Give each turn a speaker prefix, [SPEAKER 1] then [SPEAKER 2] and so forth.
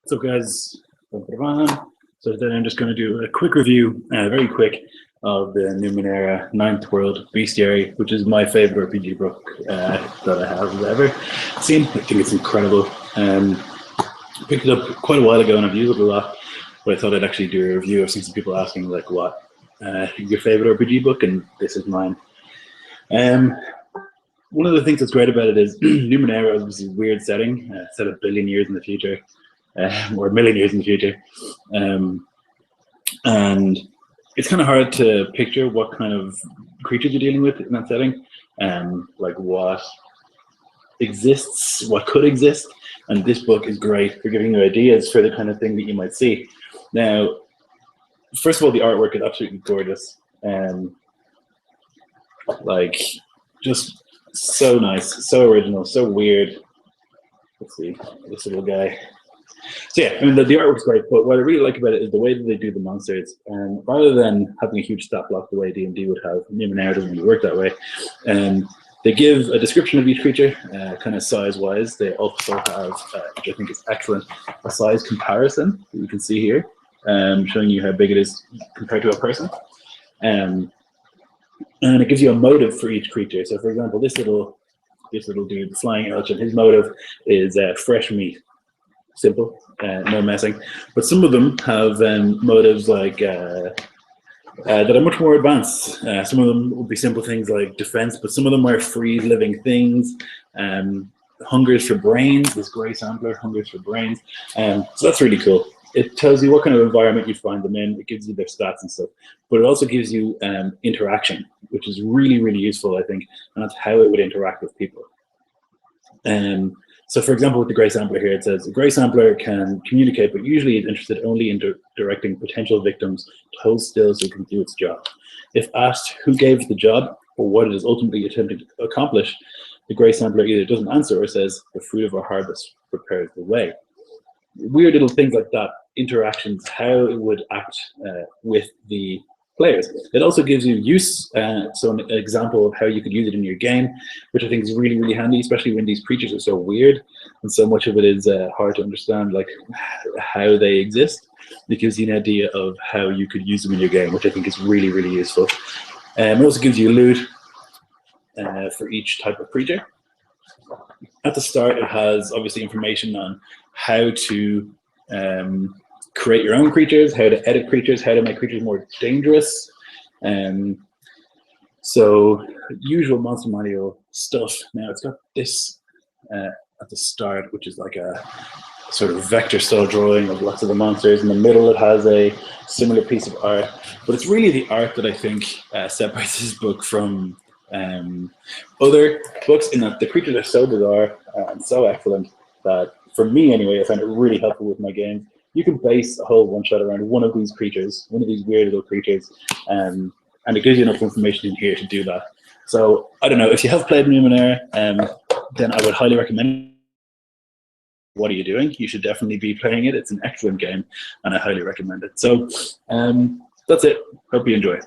[SPEAKER 1] So guys, so then I'm just going to do a quick review, very quick, of the Numenera 9th World Bestiary, which is my favorite RPG book that I have ever seen. I think it's incredible. Picked it up quite a while ago and I've used it a lot, but I thought I'd actually do a review. I've seen some people asking like, what your favorite RPG book, and this is mine. One of the things that's great about it is Numenera is this weird setting, set a billion years in the future, or a million years in the future. And it's kind of hard to picture what kind of creatures you're dealing with in that setting, like what exists, what could exist. And this book is great for giving you ideas for the kind of thing that you might see. Now, first of all, the artwork is absolutely gorgeous. Like, just so nice, so original, so weird. Let's see, this little guy. So yeah, I mean, the artwork's great, but what I really like about it is the way that they do the monsters. And rather than having a huge stat block the way D&D would have, Numenera doesn't really work that way. They give a description of each creature, kind of size-wise. They also have, which I think is excellent, a size comparison that you can see here, showing you how big it is compared to a person. And it gives you a motive for each creature. So, for example, this little dude, the flying urchin, his motive is fresh meat. Simple, no messing. But some of them have motives like that are much more advanced. Some of them would be simple things like defense, but some of them are free living things. Hungers for brains. This grey sampler hungers for brains. So that's really cool. It tells you what kind of environment you find them in. It gives you their stats and stuff, but it also gives you interaction, which is really, really useful, I think, and that's how it would interact with people. So, for example, with the grey sampler here, it says a grey sampler can communicate, but usually is interested only in directing potential victims to hold still so it can do its job. If asked who gave the job or what it is ultimately attempting to accomplish, the grey sampler either doesn't answer or says, "The fruit of our harvest prepares the way." Weird little things like that, interactions, how it would act with the players. It also gives you use, so an example of how you could use it in your game, which I think is really, really handy, especially when these creatures are so weird and so much of it is hard to understand, like how they exist. It gives you an idea of how you could use them in your game, which I think is really, really useful. It also gives you loot for each type of creature. At the start, it has obviously information on how to create your own creatures, how to edit creatures, how to make creatures more dangerous. So usual monster manual stuff. Now it's got this at the start, which is like a sort of vector style drawing of lots of the monsters. In the middle, it has a similar piece of art, but it's really the art that I think separates this book from other books, in that the creatures are so bizarre and so excellent that, for me anyway, I find it really helpful with my games. You can base a whole one-shot around one of these creatures, one of these weird little creatures, and it gives you enough information in here to do that. So, I don't know, if you have played Numenera, then I would highly recommend it. What are you doing? You should definitely be playing it. It's an excellent game, and I highly recommend it. So, that's it. Hope you enjoy it.